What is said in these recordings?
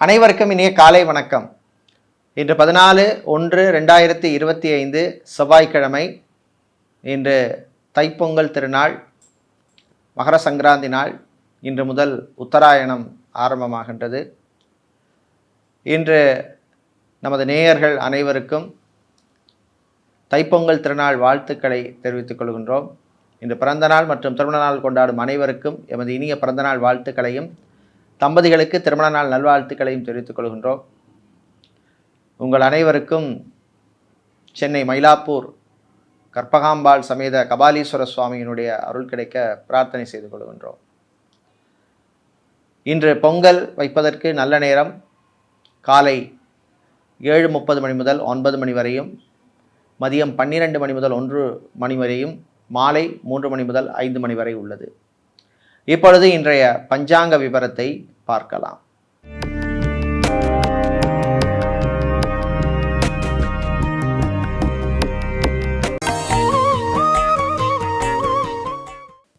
அனைவருக்கும் இனிய காலை வணக்கம். இன்று 14/1/2025 செவ்வாய்க்கிழமை. இன்று தைப்பொங்கல் திருநாள், மகர சங்கராந்தி நாள். இன்று முதல் உத்தராயணம் ஆரம்பமாகின்றது. இன்று நமது நேயர்கள் அனைவருக்கும் தைப்பொங்கல் திருநாள் வாழ்த்துக்களை தெரிவித்துக் கொள்கின்றோம். இன்று பிறந்தநாள் மற்றும் திருமண நாள் கொண்டாடும் அனைவருக்கும் எமது இனிய பிறந்தநாள் வாழ்த்துக்களையும், தம்பதிகளுக்கு திருமண நாள் நல்வாழ்த்துக்களையும் தெரிவித்துக் கொள்கின்றோம். உங்கள் அனைவருக்கும் சென்னை மயிலாப்பூர் கற்பகாம்பாள் சமேத கபாலீஸ்வர சுவாமியினுடைய அருள் கிடைக்க பிரார்த்தனை செய்து கொள்கின்றோம். இன்று பொங்கல் வைப்பதற்கு நல்ல நேரம் காலை 7:30 மணி முதல் 9 மணி வரையும், மதியம் 12 மணி முதல் 1 மணி வரையும், மாலை 3 மணி முதல் 5 மணி வரை உள்ளது. இப்பொழுது இன்றைய பஞ்சாங்க விவரத்தை பார்க்கலாம்.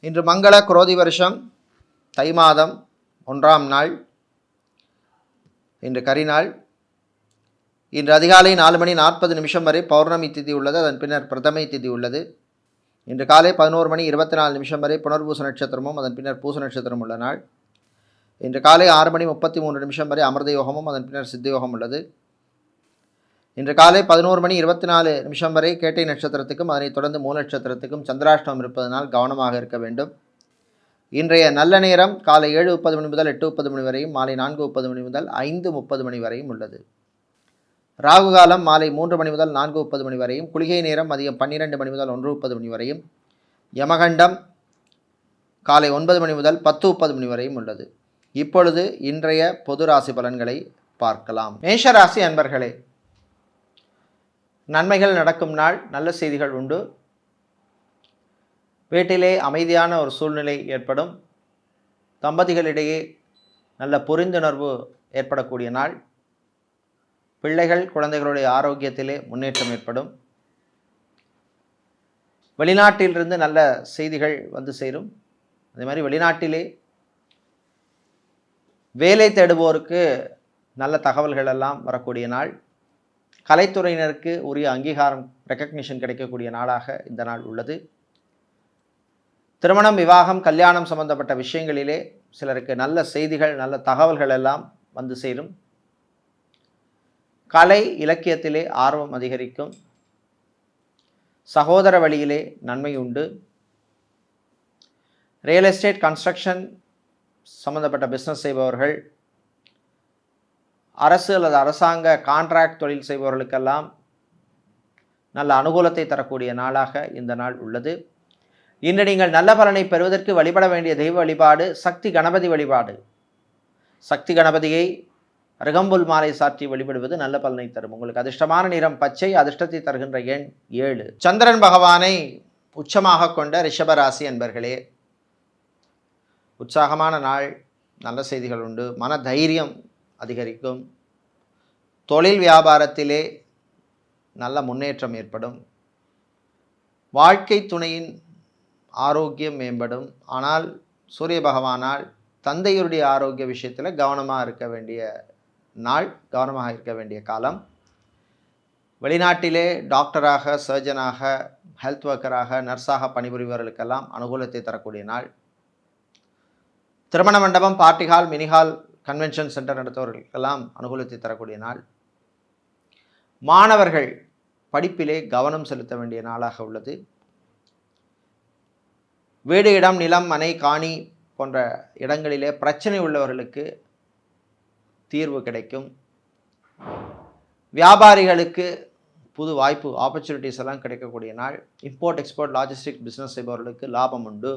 இன்று மங்கள குரோதி வருஷம் தை மாதம் 1ஆம் நாள். இன்று கரிநாள். இன்று அதிகாலை 4:40 வரை பௌர்ணமி திதி உள்ளது. அதன் பின்னர் பிரதமை திதி உள்ளது. இன்று காலை 11:24 வரை புனர்பூச நட்சத்திரமும் அதன் பின்னர் பூச நட்சத்திரம் உள்ள நாள். இன்று காலை 6:33 வரை அமிர்த யோகமும் அதன் பின்னர் சித்த யோகம் உள்ளது. இன்று காலை 11:24 வரை கேட்டை நட்சத்திரத்துக்கும் அதனைத் தொடர்ந்து மூல நட்சத்திரத்துக்கும் சந்திராஷ்டமம் இருப்பதனால் கவனமாக இருக்க வேண்டும். இன்றைய நல்ல நேரம் காலை 7:30 மணி முதல் 8:30 மணி வரையும், மாலை 4:30 மணி முதல் 5:30 மணி வரையும் உள்ளது. ராகு காலம் மாலை 3 மணி முதல் 4:30 மணி வரையும், குளிகை நேரம் மதியம் 12 மணி முதல் 1:30 மணி வரையும், யமகண்டம் காலை 9 மணி முதல் 10:30 மணி வரையும் உள்ளது. இப்பொழுது இன்றைய பொது ராசி பலன்களை பார்க்கலாம். மேஷராசி அன்பர்களே, நன்மைகள் நடக்கும் நாள், நல்ல செய்திகள் உண்டு. வீட்டிலே அமைதியான ஒரு சூழ்நிலை ஏற்படும். தம்பதிகளிடையே நல்ல புரிந்துணர்வு ஏற்படக்கூடிய நாள். பிள்ளைகள் குழந்தைகளுடைய ஆரோக்கியத்திலே முன்னேற்றம் ஏற்படும். வெளிநாட்டிலிருந்து நல்ல செய்திகள் வந்து சேரும். அதே மாதிரி வெளிநாட்டிலே வேலை தேடுவோருக்கு நல்ல தகவல்கள் எல்லாம் வரக்கூடிய நாள். கலைத்துறையினருக்கு உரிய அங்கீகாரம், ரெக்கக்னிஷன் கிடைக்கக்கூடிய நாளாக இந்த நாள் உள்ளது. திருமணம், விவாகம், கல்யாணம் சம்பந்தப்பட்ட விஷயங்களிலே சிலருக்கு நல்ல செய்திகள், நல்ல தகவல்கள் எல்லாம் வந்து சேரும். கலை இலக்கியத்திலே ஆர்வம் அதிகரிக்கும். சகோதர வழியிலே நன்மை உண்டு. ரியல் எஸ்டேட், கன்ஸ்ட்ரக்ஷன் சம்பந்தப்பட்ட பிஸ்னஸ் செய்பவர்கள், அரசு அல்லது அரசாங்க கான்ட்ராக்ட் தொழில் செய்பவர்களுக்கெல்லாம் நல்ல அனுகூலத்தை தரக்கூடிய நாளாக இந்த நாள் உள்ளது. இன்று நீங்கள் நல்ல பலனை பெறுவதற்கு வழிபட வேண்டிய தெய்வ வழிபாடு சக்தி கணபதி வழிபாடு. சக்தி கணபதியை அருகம்புல் மாலை சாற்றி வழிபடுவது நல்ல பலனை தரும். உங்களுக்கு அதிர்ஷ்டமான நிறம் பச்சை, அதிர்ஷ்டத்தை தருகின்ற எண் 7. சந்திரன் பகவானை உச்சமாக கொண்ட ரிஷபராசி அன்பர்களே, உற்சாகமான நாள், நல்ல செய்திகள் உண்டு. மன தைரியம் அதிகரிக்கும். தொழில் வியாபாரத்திலே நல்ல முன்னேற்றம் ஏற்படும். வாழ்க்கை துணையின் ஆரோக்கியம் மேம்படும். ஆனால் சூரிய பகவானால் தந்தையருடைய ஆரோக்கிய விஷயத்தில் கவனமாக இருக்க வேண்டிய நாள், கவனமாக இருக்க வேண்டிய காலம். வெளிநாட்டிலே டாக்டராக, சர்ஜனாக, ஹெல்த் ஒர்க்கராக, நர்ஸாக பணிபுரிபவர்களுக்கெல்லாம் அனுகூலத்தை தரக்கூடிய நாள். திருமண மண்டபம், party hall, mini hall, convention centre நடத்துவர்களுக்கெல்லாம் அனுகூலத்தை தரக்கூடிய நாள். மாணவர்கள் படிப்பிலே கவனம் செலுத்த வேண்டிய நாளாக உள்ளது. வீடு, இடம், நிலம், மனை, காணி போன்ற இடங்களிலே பிரச்சனை உள்ளவர்களுக்கு தீர்வு கிடைக்கும். வியாபாரிகளுக்கு புது வாய்ப்பு, ஆப்பர்ச்சுனிட்டிஸ் எல்லாம் கிடைக்கக்கூடிய நாள். இம்போர்ட், எக்ஸ்போர்ட், லாஜிஸ்டிக் பிஸ்னஸ் செய்பவர்களுக்கு லாபம் உண்டு.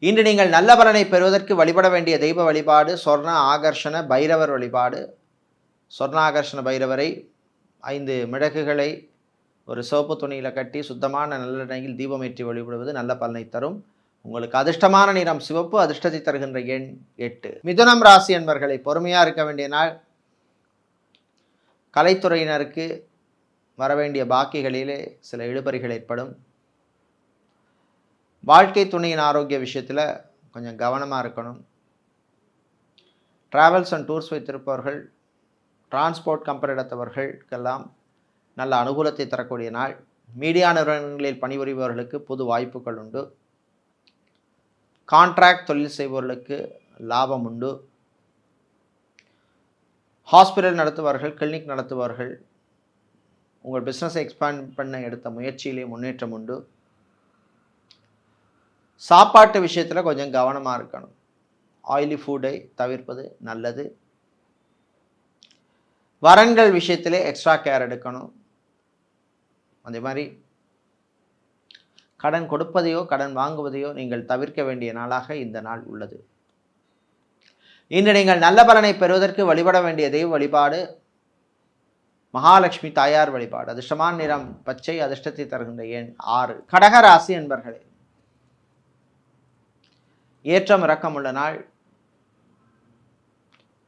இன்று நீங்கள் நல்ல பலனை பெறுவதற்கு வழிபட வேண்டிய தெய்வ வழிபாடு சொர்ண ஆகர்ஷண பைரவர் வழிபாடு. சொர்ண ஆகர்ஷண பைரவரை 5 மிளகுகளை ஒரு சிவப்பு துணியில் கட்டி சுத்தமான நல்லெண்ணெயில் தீபமேற்றி வழிபடுவது நல்ல பலனை தரும். உங்களுக்கு அதிர்ஷ்டமான நிறம் சிவப்பு, அதிர்ஷ்டத்தை தருகின்ற எண் 8. மிதுனம் ராசி என்பர்களை, பொறுமையாக இருக்க வேண்டிய நாள். கலைத்துறையினருக்கு வரவேண்டிய பாக்கிகளிலே சில இழுபறிகள் ஏற்படும். வாழ்க்கை துணையின் ஆரோக்கிய விஷயத்தில் கொஞ்சம் கவனமாக இருக்கணும். ட்ராவல்ஸ் அண்ட் டூர்ஸ் வைத்திருப்பவர்கள், டிரான்ஸ்போர்ட் கம்பெனி நடத்தவர்களுக்கெல்லாம் நல்ல அனுகூலத்தை தரக்கூடிய நாள். மீடியா நிறுவனங்களில் பணிபுரிபவர்களுக்கு புது வாய்ப்புகள் உண்டு. கான்ட்ராக்ட் தொழில் செய்பவர்களுக்கு லாபம் உண்டு. ஹாஸ்பிட்டல் நடத்துபவர்கள், கிளினிக் நடத்துபவர்கள், உங்கள் பிஸ்னஸை எக்ஸ்பேண்ட் பண்ண எடுத்த முயற்சியிலே முன்னேற்றம் உண்டு. சாப்பாட்டு விஷயத்தில் கொஞ்சம் கவனமாக இருக்கணும். ஆயிலி ஃபுட்டை தவிர்ப்பது நல்லது. வரன்கள் விஷயத்திலே எக்ஸ்ட்ரா கேர் எடுக்கணும். அதே மாதிரி கடன் கொடுப்பதையோ கடன் வாங்குவதையோ நீங்கள் தவிர்க்க வேண்டிய நாளாக இந்த நாள் உள்ளது. இன்று நீங்கள் நல்ல பலனை பெறுவதற்கு வழிபட வேண்டிய தெய்வ வழிபாடு மகாலட்சுமி தாயார் வழிபாடு. அதிர்ஷ்டமான நிறம் பச்சை, அதிர்ஷ்டத்தை தருகின்ற எண் 6. கடக ராசி என்பர்களே, ஏற்றம் இறக்கம் உள்ள நாள்.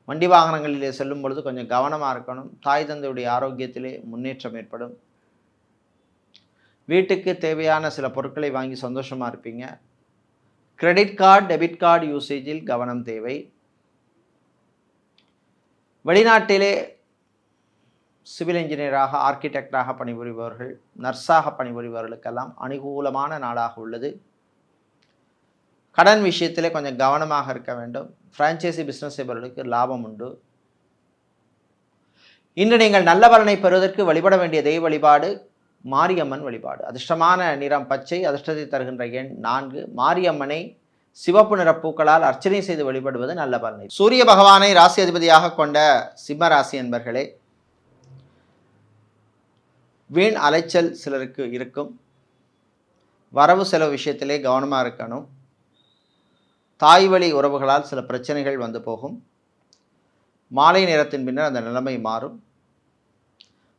வண்டி வாகனங்களிலே செல்லும் பொழுது கொஞ்சம் கவனமாக இருக்கணும். தாய் தந்தையுடைய ஆரோக்கியத்திலே முன்னேற்றம் ஏற்படும். வீட்டுக்கு தேவையான சில பொருட்களை வாங்கி சந்தோஷமாக இருப்பீங்க. கிரெடிட் கார்டு, டெபிட் கார்டு யூசேஜில் கவனம் தேவை. வெளிநாட்டிலே சிவில் இன்ஜினியராக, ஆர்கிடெக்டாக பணிபுரிபவர்கள், நர்ஸாக பணிபுரிபவர்களுக்கெல்லாம் அனுகூலமான நாளாக உள்ளது. கடன் விஷயத்திலே கொஞ்சம் கவனமாக இருக்க வேண்டும். ஃப்ரான்ச்சைசி பிஸ்னஸ் செய்பவர்களுக்கு லாபம் உண்டு. இன்று நீங்கள் நல்ல பலனை பெறுவதற்கு வழிபட வேண்டிய தெய்வ வழிபாடு மாரியம்மன் வழிபாடு. அதிர்ஷ்டமான நிறம் பச்சை, அதிர்ஷ்டத்தை தருகின்ற எண் 4. மாரியம்மனை சிவப்பு நிற பூக்களால் அர்ச்சனை செய்து வழிபடுவது நல்ல பலனை. சூரிய பகவானை ராசி அதிபதியாக கொண்ட சிம்ம ராசி என்பர்களே, வீண் அலைச்சல் சிலருக்கு இருக்கும். வரவு செலவு விஷயத்திலே கவனமாக இருக்கணும். தாய் வழி உறவுகளால் சில பிரச்சனைகள் வந்து போகும். மாலை நேரத்தின் பின்னர் அந்த நிலைமை மாறும்.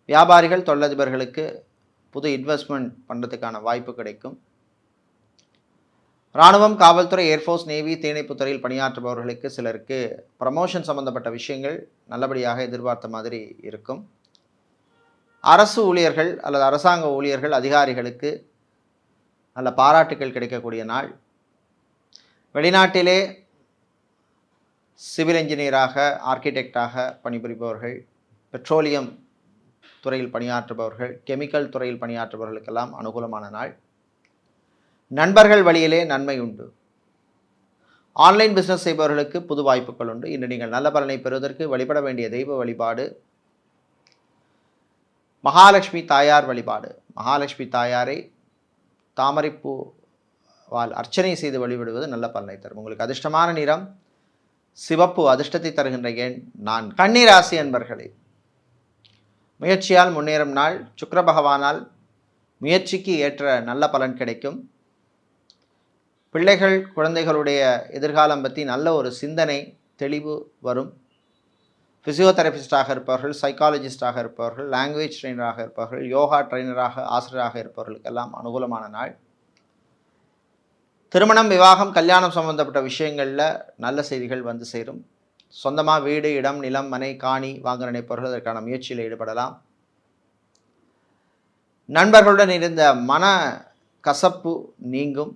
வியாபாரிகள், தொழிலதிபர்களுக்கு புது இன்வெஸ்ட்மெண்ட் பண்ணுறதுக்கான வாய்ப்பு கிடைக்கும். இராணுவம், காவல்துறை, ஏர்ஃபோர்ஸ், நேவி, தீயணைப்புத் துறையில் பணியாற்றுபவர்களுக்கு சிலருக்கு ப்ரமோஷன் சம்பந்தப்பட்ட விஷயங்கள் நல்லபடியாக எதிர்பார்த்த மாதிரி இருக்கும். அரசு ஊழியர்கள் அல்லது அரசாங்க ஊழியர்கள், அதிகாரிகளுக்கு நல்ல பாராட்டுகள் கிடைக்கக்கூடிய நாள். வெளிநாட்டிலே சிவில் இன்ஜினியராக, ஆர்கிடெக்டாக பணிபுரிபவர்கள், பெட்ரோலியம் துறையில் பணியாற்றுபவர்கள், கெமிக்கல் துறையில் பணியாற்றுபவர்களுக்கெல்லாம் அனுகூலமான நாள். நண்பர்கள் வழியிலே நன்மை உண்டு. ஆன்லைன் பிஸ்னஸ் செய்பவர்களுக்கு புது வாய்ப்புகள் உண்டு. இன்று நீங்கள் நல்ல பலனை பெறுவதற்கு வழிபட வேண்டிய தெய்வ வழிபாடு மகாலட்சுமி தாயார் வழிபாடு. மகாலட்சுமி தாயாரை தாமரைப்பூவால் அர்ச்சனை செய்து வழிபடுவது நல்ல பலனை தரும். உங்களுக்கு அதிர்ஷ்டமான நிறம் சிவப்பு, அதிர்ஷ்டத்தை தருகின்ற எண் 4. கன்னி ராசி அன்பர்களே, முயற்சியால் முன்னேறும் நாள். சுக்கிர பகவானால் முயற்சிக்கு ஏற்ற நல்ல பலன் கிடைக்கும். பிள்ளைகள், குழந்தைகளுடைய எதிர்காலம் பற்றி நல்ல ஒரு சிந்தனை, தெளிவு வரும். ஃபிசியோதெரபிஸ்டாக இருப்பவர்கள், சைக்காலஜிஸ்டாக இருப்பவர்கள், லாங்குவேஜ் ட்ரெயினராக இருப்பவர்கள், யோகா ட்ரெயினராக, ஆசிரியராக இருப்பவர்களுக்கெல்லாம் அனுகூலமான நாள். திருமணம், விவாகம், கல்யாணம் சம்பந்தப்பட்ட விஷயங்களில் நல்ல செய்திகள் வந்து சேரும். சொந்தமாக வீடு, இடம், நிலம், மனை, காணி வாங்க நினைப்பவர்கள் அதற்கான முயற்சியில் ஈடுபடலாம். நண்பர்களுடன் இருந்த மன கசப்பு நீங்கும்.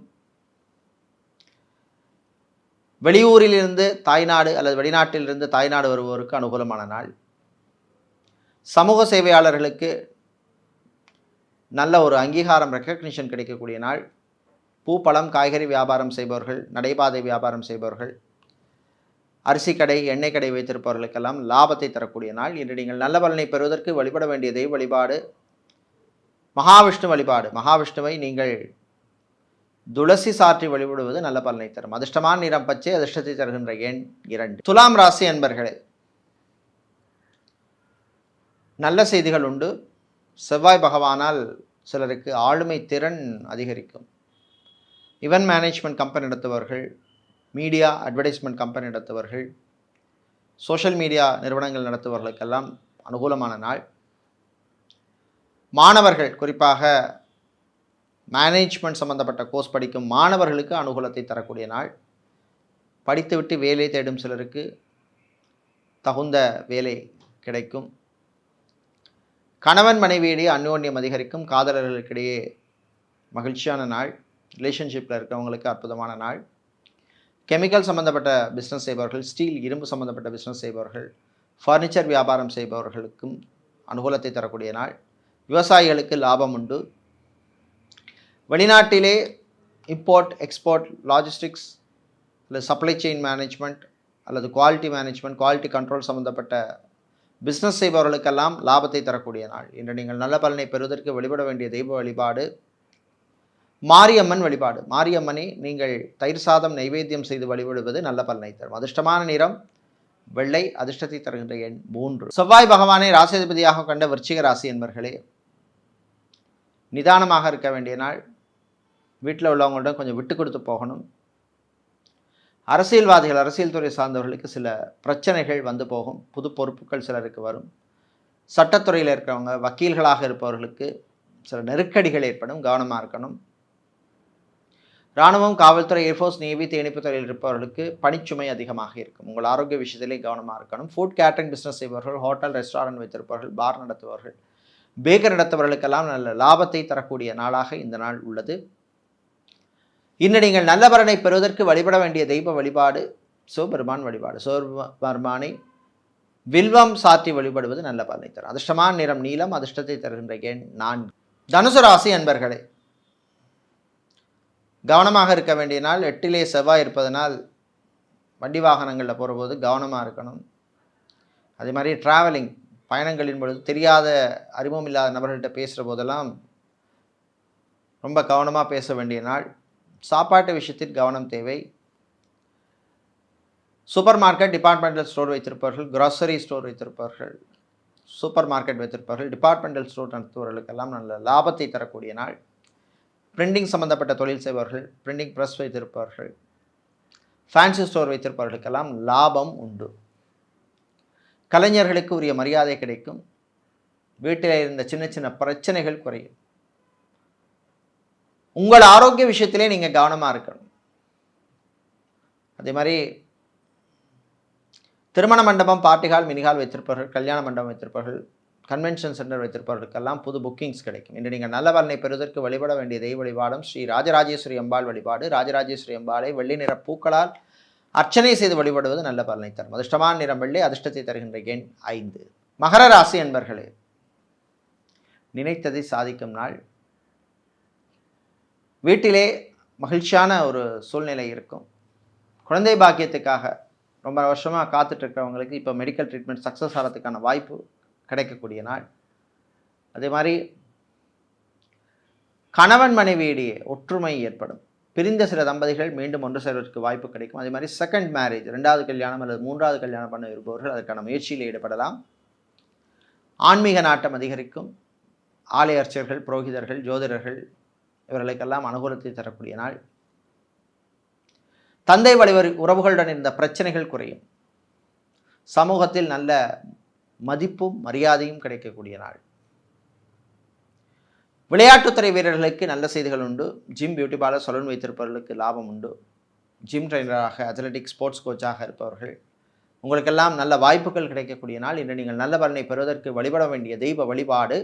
வெளியூரிலிருந்து தாய்நாடு அல்லது வெளிநாட்டிலிருந்து தாய்நாடு வருவோருக்கு அனுகூலமான நாள். சமூக சேவையாளர்களுக்கு நல்ல ஒரு அங்கீகாரம், ரெக்கக்னிஷன் கிடைக்கக்கூடிய நாள். பூ, பழம், காய்கறி வியாபாரம் செய்பவர்கள், நடைபாதை வியாபாரம் செய்பவர்கள், அரிசி கடை, எண்ணெய் கடை வைத்திருப்பவர்களுக்கெல்லாம் லாபத்தை தரக்கூடிய நாள். இன்று நீங்கள் நல்ல பலனை பெறுவதற்கு வழிபட வேண்டிய தெய்வ வழிபாடு மகாவிஷ்ணு வழிபாடு. மகாவிஷ்ணுவை நீங்கள் துளசி சாற்றி வழிபடுவது நல்ல பலனை தரும். அதிர்ஷ்டமான நிறம் பச்சை, அதிர்ஷ்டத்தை தருகின்ற எண் 2. துலாம் ராசி அன்பர்களே, நல்ல செய்திகள் உண்டு. செவ்வாய் பகவானால் சிலருக்கு ஆளுமை திறன் அதிகரிக்கும். இவென்ட் மேனேஜ்மெண்ட் கம்பெனி நடத்துபவர்கள், மீடியா அட்வர்டைஸ்மெண்ட் கம்பெனி நடத்துபவர்கள், சோஷியல் மீடியா நிறுவனங்கள் நடத்துபவர்களுக்கெல்லாம் அனுகூலமான நாள். மாணவர்கள், குறிப்பாக மேனேஜ்மெண்ட் சம்பந்தப்பட்ட கோர்ஸ் படிக்கும் மாணவர்களுக்கு அனுகூலத்தை தரக்கூடிய நாள். படித்துவிட்டு வேலை தேடும் சிலருக்கு தகுந்த வேலை கிடைக்கும். கணவன் மனைவியிடையே அந்யோன்யம் அதிகரிக்கும். காதலர்களுக்கிடையே மகிழ்ச்சியான நாள். ரிலேஷன்ஷிப்பில் இருக்கிறவங்களுக்கு அற்புதமான நாள். கெமிக்கல் சம்பந்தப்பட்ட பிஸ்னஸ் செய்பவர்கள், ஸ்டீல் இரும்பு சம்பந்தப்பட்ட பிஸ்னஸ் செய்பவர்கள், ஃபர்னிச்சர் வியாபாரம் செய்பவர்களுக்கும் அனுகூலத்தை தரக்கூடிய நாள். விவசாயிகளுக்கு லாபம் உண்டு. வெளிநாட்டிலே இம்போர்ட் எக்ஸ்போர்ட் லாஜிஸ்டிக்ஸ் அல்லது சப்ளை செயின் மேனேஜ்மெண்ட் அல்லது குவாலிட்டி மேனேஜ்மெண்ட், குவாலிட்டி கண்ட்ரோல் சம்பந்தப்பட்ட பிஸ்னஸ் செய்பவர்களுக்கெல்லாம் லாபத்தை தரக்கூடிய நாள். இன்று நீங்கள் நல்ல பலனை பெறுவதற்கு வழிபட வேண்டிய தெய்வ வழிபாடு மாரியம்மன் வழிபாடு. மாரியம்மனை நீங்கள் தயிர் சாதம் நைவேத்தியம் செய்து வழிபடுவது நல்ல பலனை தரும். அதிர்ஷ்டமான நிறம் வெள்ளை, அதிர்ஷ்டத்தை தருகின்ற எண் 3. செவ்வாய் பகவானை ராசிதிபதியாக கொண்ட விருச்சிக ராசி என்பர்களே, நிதானமாக இருக்க வேண்டிய நாள். வீட்டில் உள்ளவங்களிடம் கொஞ்சம் விட்டு கொடுத்து போகணும். அரசியல்வாதிகள், அரசியல் துறை சார்ந்தவர்களுக்கு சில பிரச்சனைகள் வந்து போகும். புது பொறுப்புகள் சிலருக்கு வரும். சட்டத்துறையில் இருக்கிறவங்க, வக்கீல்களாக இருப்பவர்களுக்கு சில நெருக்கடிகள் ஏற்படும், கவனமாக இருக்கணும். இராணுவம், காவல்துறை, ஏர்ஃபோர்ஸ், நேவி, தேனிப்பு துறையில் இருப்பவர்களுக்கு பணிச்சுமை அதிகமாக இருக்கும். உங்கள் ஆரோக்கிய விஷயத்திலே கவனமாக இருக்கணும். ஃபுட் கேட்டரிங் பிஸ்னஸ் செய்பவர்கள், ஹோட்டல் ரெஸ்டாரண்ட் வைத்திருப்பவர்கள், பார் நடத்துபவர்கள், பேக்கர் நடத்துபவர்களுக்கெல்லாம் நல்ல லாபத்தை தரக்கூடிய நாளாக இந்த நாள் உள்ளது. இன்று நீங்கள் நல்ல பலனை பெறுவதற்கு வழிபட வேண்டிய தெய்வ வழிபாடு சிவபெருமான் வழிபாடு. சிவபெருமானை வில்வம் சாற்றி வழிபடுவது நல்ல பலனை தரும். அதிர்ஷ்டமான நிறம் நீலம், அதிர்ஷ்டத்தை தருகின்ற எண் 4. தனுசு ராசி அன்பர்களே, கவனமாக இருக்க வேண்டிய நாள். 8லே செவ்வாய் இருப்பதனால் வண்டி வாகனங்களில் போகிறபோது கவனமாக இருக்கணும். அதே மாதிரி ட்ராவலிங் பயணங்களின் பொழுது தெரியாத அறிமுகம் இல்லாத நபர்கள்ட்ட பேசுகிற போதெல்லாம் ரொம்ப கவனமாக பேச வேண்டிய நாள். சாப்பாட்டு விஷயத்தில் கவனம் தேவை. சூப்பர் மார்க்கெட், டிபார்ட்மெண்டல் ஸ்டோர் வைத்திருப்பவர்கள், கிராசரி ஸ்டோர் வைத்திருப்பவர்கள், சூப்பர் மார்க்கெட் வைத்திருப்பவர்கள், டிபார்ட்மெண்டல் ஸ்டோர் நடத்துபவர்களுக்கெல்லாம் நல்ல லாபத்தை தரக்கூடிய நாள். பிரிண்டிங் சம்பந்தப்பட்ட தொழில் செய்பவர்கள், பிரிண்டிங் ப்ரெஸ் வைத்திருப்பவர்கள், ஃபேன்சி ஸ்டோர் வைத்திருப்பவர்களுக்கெல்லாம் லாபம் உண்டு. கலைஞர்களுக்கு உரிய மரியாதை கிடைக்கும். வீட்டில் இருந்த சின்ன சின்ன பிரச்சனைகள் குறையும். உங்கள் ஆரோக்கிய விஷயத்திலே நீங்கள் கவனமாக இருக்கணும். அதே மாதிரி திருமண மண்டபம், பார்ட்டிகால், மினிகால் வைத்திருப்பவர்கள், கல்யாண மண்டபம் வைத்திருப்பவர்கள், கன்வென்ஷன் சென்டர் வைத்திருப்பவர்களுக்கெல்லாம் புது புக்கிங்ஸ் கிடைக்கும். இன்று நீங்கள் நல்ல பலனை பெறுவதற்கு வழிபட வேண்டிய தெய்வ வழிபாடும் ஸ்ரீ ராஜராஜேஸ்வரி அம்பாள் வழிபாடு. ராஜராஜேஸ்வரி அம்பாளை வெள்ளி நிற பூக்களால் அர்ச்சனை செய்து வழிபடுவது நல்ல பலனை தரும். அதிர்ஷ்டமான நிறம் வெள்ளை, அதிர்ஷ்டத்தை தருகின்ற எண் 5. மகர ராசி என்பர்களே, நினைத்ததை சாதிக்கும் நாள். வீட்டிலே மகிழ்ச்சியான ஒரு சூழ்நிலை இருக்கும். குழந்தை பாக்கியத்துக்காக ரொம்ப வருஷமாக காத்துட்ருக்கிறவங்களுக்கு இப்போ மெடிக்கல் ட்ரீட்மெண்ட் சக்ஸஸ் ஆகிறதுக்கான வாய்ப்பு கிடைக்கக்கூடிய நாள். அதே மாதிரி கணவன் மனைவியிடையே ஒற்றுமை ஏற்படும். பிரிந்த சில தம்பதிகள் மீண்டும் ஒன்று சேர்வதற்கு வாய்ப்பு கிடைக்கும். அதே மாதிரி செகண்ட் மேரேஜ், 2வது கல்யாணம் அல்லது 3வது கல்யாணம் பண்ண விரும்புபவர்கள் அதற்கான முயற்சியில் ஈடுபடலாம். ஆன்மீக நாட்டம் அதிகரிக்கும். ஆலய அர்ச்சகர்கள், புரோகிதர்கள், ஜோதிடர்கள் இவர்களுக்கெல்லாம் அனுகூலத்தை தரக்கூடிய நாள். தந்தை வழி உறவுகளுடன் இருந்த பிரச்சனைகள் குறையும். சமூகத்தில் நல்ல மதிப்பும் மரியாதையும் கிடைக்கக்கூடிய நாள். விளையாட்டுத்துறை வீரர்களுக்கு நல்ல செய்திகள் உண்டு. ஜிம், பியூட்டி பார்லர், சலூன் வைத்திருப்பவர்களுக்கு லாபம் உண்டு. ஜிம் ட்ரைனராக, அத்லெட்டிக் ஸ்போர்ட்ஸ் கோச்சாக இருப்பவர்கள் உங்களுக்கெல்லாம் நல்ல வாய்ப்புகள் கிடைக்கக்கூடிய நாள். இன்று நீங்கள் நல்ல பலனை பெறுவதற்கு வழிபட வேண்டிய தெய்வ வழிபாடு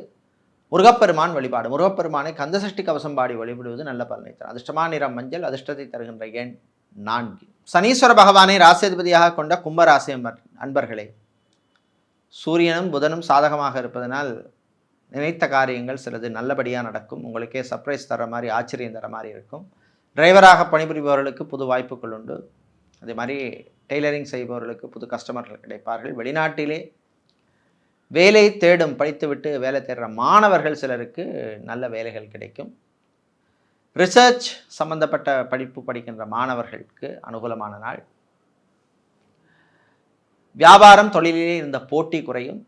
முருகப்பெருமான் வழிபாடு. முருகப்பெருமானை கந்தசஷ்டி கவசம் பாடி வழிபடுவது நல்ல பலனை தரும். அதிர்ஷ்டமான நிறம் மஞ்சள், அதிர்ஷ்டத்தை தருகின்ற எண் 4. சனீஸ்வர பகவானை ராசிதிபதியாக கொண்ட கும்பராசி அன்பர்களே, சூரியனும் புதனும் சாதகமாக இருப்பதனால் நினைத்த காரியங்கள் சிலது நல்லபடியாக நடக்கும். உங்களுக்கே சர்ப்ரைஸ் தர மாதிரி, ஆச்சரியம் தர மாதிரி இருக்கும். டிரைவராக பணிபுரிபவர்களுக்கு புது வாய்ப்புகள் உண்டு. அதே மாதிரி டெய்லரிங் செய்பவர்களுக்கு புது கஸ்டமர்கள் கிடைப்பார்கள். வெளிநாட்டிலே வேலை தேடும், படித்துவிட்டு வேலை தேடுற மாணவர்கள் சிலருக்கு நல்ல வேலைகள் கிடைக்கும். ரிசர்ச் சம்பந்தப்பட்ட படிப்பு படிக்கின்ற மாணவர்களுக்கு அனுகூலமான நாள். வியாபாரம், தொழிலிலே இருந்த போட்டி குறையும்.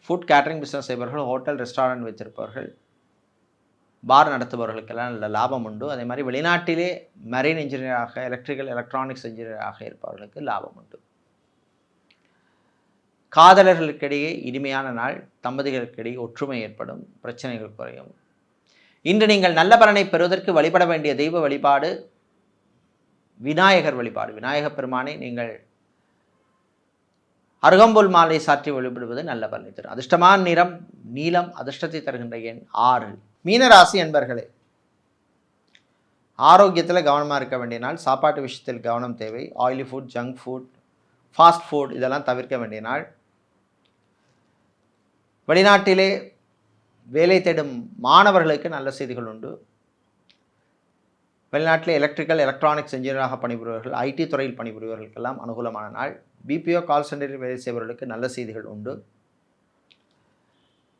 ஃபுட் கேட்டரிங் பிஸ்னஸ் செய்பவர்கள், ஹோட்டல் ரெஸ்டாரண்ட் வைத்திருப்பவர்கள், பார் நடத்துபவர்களுக்கெல்லாம் நல்ல லாபம் உண்டு. அதே மாதிரி வெளிநாட்டிலே மெரைன் இன்ஜினியராக, எலக்ட்ரிக்கல் எலக்ட்ரானிக்ஸ் இன்ஜினியராக இருப்பவர்களுக்கு லாபம் உண்டு. காதலர்களுக்கிடையே இனிமையான நாள். தம்பதிகளுக்கிடையே ஒற்றுமை ஏற்படும், பிரச்சனைகள் குறையும். இன்று நீங்கள் நல்ல பலனை பெறுவதற்கு வழிபட வேண்டிய தெய்வ வழிபாடு விநாயகர் வழிபாடு. விநாயகப் பெருமானை நீங்கள் அருகம்புல் மாலை சாற்றி வழிபடுவது நல்ல பலனை தரும். அதிர்ஷ்டமான நிறம் நீலம், அதிர்ஷ்டத்தை தருகின்ற எண் 6. மீனராசி என்பர்களே, ஆரோக்கியத்தில் கவனமாக இருக்க வேண்டிய நாள். சாப்பாட்டு விஷயத்தில் கவனம் தேவை. Oily food, junk food, fast food இதெல்லாம் தவிர்க்க வேண்டிய நாள். வெளிநாட்டிலே வேலை தேடும் மாணவர்களுக்கு நல்ல செய்திகள் உண்டு. வெளிநாட்டில் எலக்ட்ரிக்கல் எலக்ட்ரானிக்ஸ் இன்ஜினியராக பணிபுரிபவர்கள், ஐடி துறையில் பணிபுரிபவர்களுக்கெல்லாம் அனுகூலமான நாள். பிபிஓ கால் சென்டரில் வேலை செய்பவர்களுக்கு நல்ல செய்திகள் உண்டு.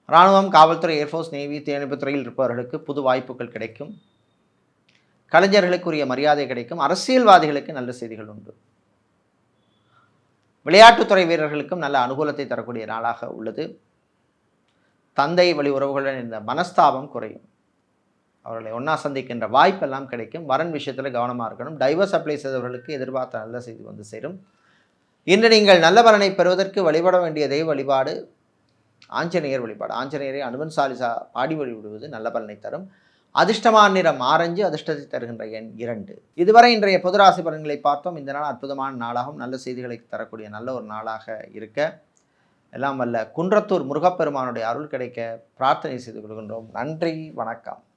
இராணுவம், காவல்துறை, ஏர்ஃபோர்ஸ், நேவி, தீயணைப்புத் துறையில் இருப்பவர்களுக்கு புது வாய்ப்புகள் கிடைக்கும். கலைஞர்களுக்குரிய மரியாதை கிடைக்கும். அரசியல்வாதிகளுக்கு நல்ல செய்திகள் உண்டு. விளையாட்டுத்துறை வீரர்களுக்கும் நல்ல அனுகூலத்தை தரக்கூடிய நாளாக உள்ளது. தந்தை வழி உறவுகளுடன் இந்த மனஸ்தாபம் குறையும். அவர்களை ஒன்றா சந்திக்கின்ற வாய்ப்பெல்லாம் கிடைக்கும். வரன் விஷயத்தில் கவனமாக இருக்கணும். டைவர்ஸ் அப்ளை செய்தவர்களுக்கு எதிர்பார்த்த நல்ல செய்தி வந்து சேரும். இன்று நீங்கள் நல்ல பலனை பெறுவதற்கு வழிபட வேண்டிய தெய்வ வழிபாடு ஆஞ்சநேயர் வழிபாடு. ஆஞ்சநேயரை அனுமன் சாலிசா பாடி வழிபடுவது நல்ல பலனை தரும். அதிர்ஷ்டமான நிறம் ஆரஞ்சு, அதிர்ஷ்டத்தை தருகின்ற எண் 2. இதுவரை இன்றைய பொதுராசி பலன்களை பார்த்தோம். இந்த நாள் அற்புதமான நாளாகவும் நல்ல செய்திகளை தரக்கூடிய நல்ல ஒரு நாளாக இருக்க எல்லாம் வல்ல குன்றத்தூர் முருகப்பெருமானுடைய அருள் கிடைக்க பிரார்த்தனை செய்து கொள்கின்றோம். நன்றி, வணக்கம்.